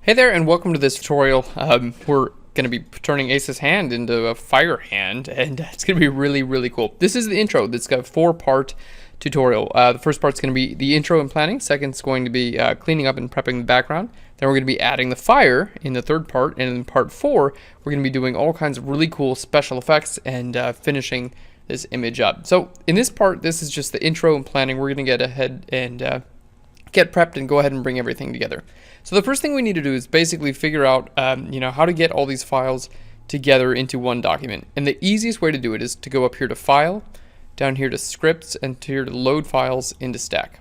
Hey there, and welcome to this tutorial. We're going to be turning Ace's hand into a fire hand, and it's going to be really, really cool. This is the intro. That's got a 4-part tutorial. The first part's going to be the intro and planning. Second's going to be cleaning up and prepping the background. Then we're going to be adding the fire in the third part, and in part 4, we're going to be doing all kinds of really cool special effects and finishing this image up. So in this part, this is just the intro and planning. We're going to get ahead and get prepped and go ahead and bring everything together. So the first thing we need to do is basically figure out, how to get all these files together into one document. And the easiest way to do it is to go up here to File, down here to Scripts, and to here to Load Files into Stack.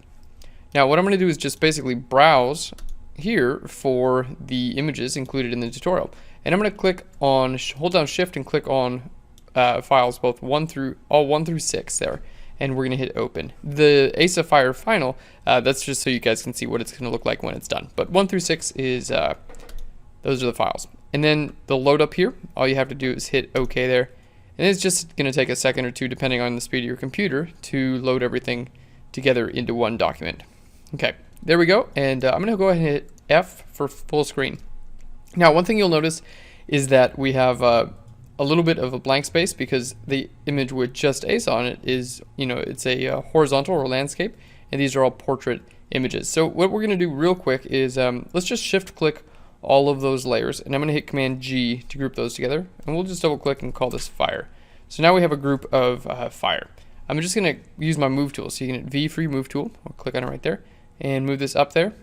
Now what I'm going to do is just basically browse here for the images included in the tutorial. And I'm going to click on, hold down Shift and click on files, both 1 through 6 there. And we're going to hit open. The Ace of Fire final, that's just so you guys can see what it's going to look like when it's done. But 1 through 6 is, those are the files. And then the load up here, all you have to do is hit OK there. And it's just going to take a second or two, depending on the speed of your computer, to load everything together into one document. Okay, there we go. And I'm going to go ahead and hit F for full screen. Now, one thing you'll notice is that we have a little bit of a blank space because the image with just Ace on it is, it's a horizontal or landscape, and these are all portrait images. So what we're going to do real quick is let's just shift click all of those layers, and I'm going to hit Command G to group those together, and we'll just double click and call this fire. So now we have a group of fire. I'm just going to use my move tool, so you can hit V for your move tool. I'll click on it right there and move this up there,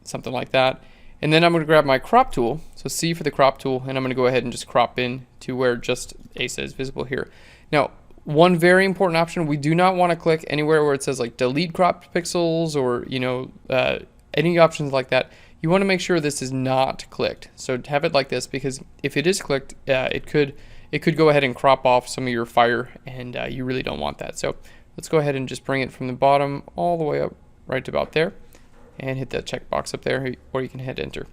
something like that. And then I'm going to grab my crop tool, so C for the crop tool, and I'm going to go ahead and just crop in to where just Ace is visible here. Now, one very important option, we do not want to click anywhere where it says like delete cropped pixels or, any options like that. You want to make sure this is not clicked. So have it like this, because if it is clicked, it could go ahead and crop off some of your fire, and you really don't want that. So let's go ahead and just bring it from the bottom all the way up right to about there. And hit that checkbox up there, or you can hit enter.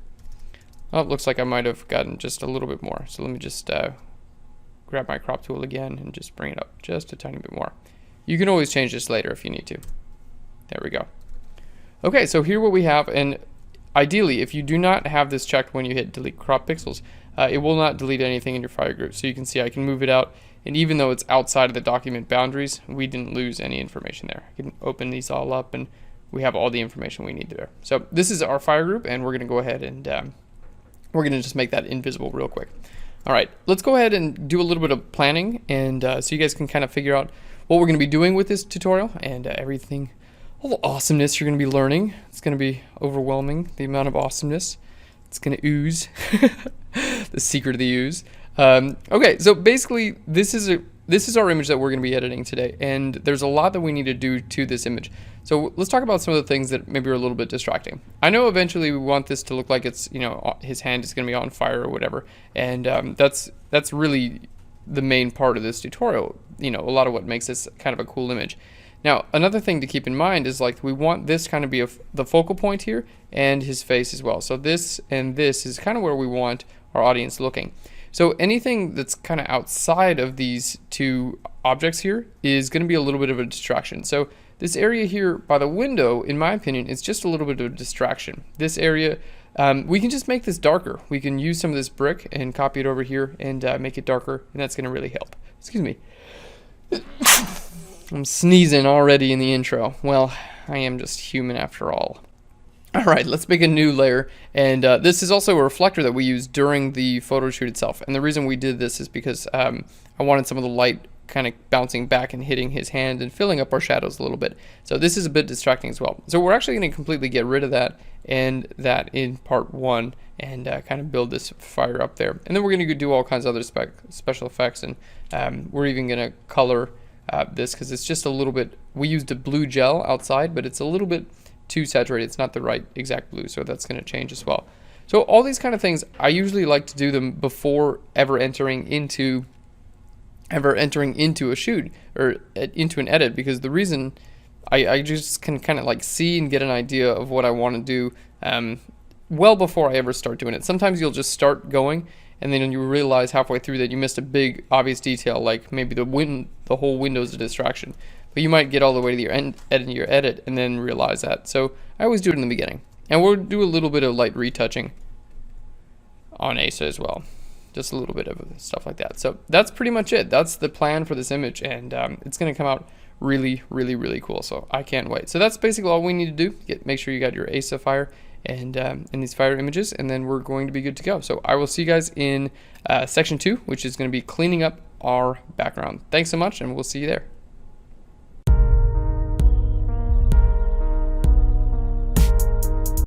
Oh, it looks like I might have gotten just a little bit more. So let me just grab my crop tool again and just bring it up just a tiny bit more. You can always change this later if you need to. There we go. Okay, so here what we have, and ideally, if you do not have this checked when you hit delete crop pixels, it will not delete anything in your fire group. So you can see I can move it out, and even though it's outside of the document boundaries, we didn't lose any information there. I can open these all up, and we have all the information we need there. So this is our fire group, and we're going to go ahead and we're going to just make that invisible real quick. All right, let's go ahead and do a little bit of planning, and so you guys can kind of figure out what we're going to be doing with this tutorial and everything, all the awesomeness you're going to be learning. It's going to be overwhelming, the amount of awesomeness. It's going to ooze, the secret of the ooze. Okay, so basically this is our image that we're going to be editing today, and there's a lot that we need to do to this image. So let's talk about some of the things that maybe are a little bit distracting. I know eventually we want this to look like it's, his hand is going to be on fire or whatever, and that's really the main part of this tutorial. A lot of what makes this kind of a cool image. Now, another thing to keep in mind is like we want this kind of be the focal point here, and his face as well. So this and this is kind of where we want our audience looking. So anything that's kind of outside of these two objects here is going to be a little bit of a distraction. So this area here by the window, in my opinion, is just a little bit of a distraction. This area, we can just make this darker. We can use some of this brick and copy it over here and make it darker, and that's going to really help. Excuse me. I'm sneezing already in the intro. Well, I am just human after all. All right, let's make a new layer, and this is also a reflector that we use during the photo shoot itself. And the reason we did this is because I wanted some of the light kind of bouncing back and hitting his hand and filling up our shadows a little bit. So this is a bit distracting as well. So we're actually going to completely get rid of that and that in part 1 and kind of build this fire up there. And then we're going to do all kinds of other special effects, and we're even going to color this because it's just a little bit, we used a blue gel outside, but it's a little bit too saturated. It's not the right exact blue, so that's going to change as well. So all these kind of things, I usually like to do them before ever entering into a shoot or into an edit, because the reason I just can kind of like see and get an idea of what I want to do well before I ever start doing it. Sometimes you'll just start going, and then you realize halfway through that you missed a big obvious detail, like maybe the whole window is a distraction. But you might get all the way to your end, your edit, and then realize that. So I always do it in the beginning. And we'll do a little bit of light retouching on Asa as well. Just a little bit of stuff like that. So that's pretty much it. That's the plan for this image, and it's going to come out really, really, really cool. So I can't wait. So that's basically all we need to do. Make sure you got your Asa fire and these fire images, and then we're going to be good to go. So I will see you guys in section 2, which is going to be cleaning up our background. Thanks so much, and we'll see you there.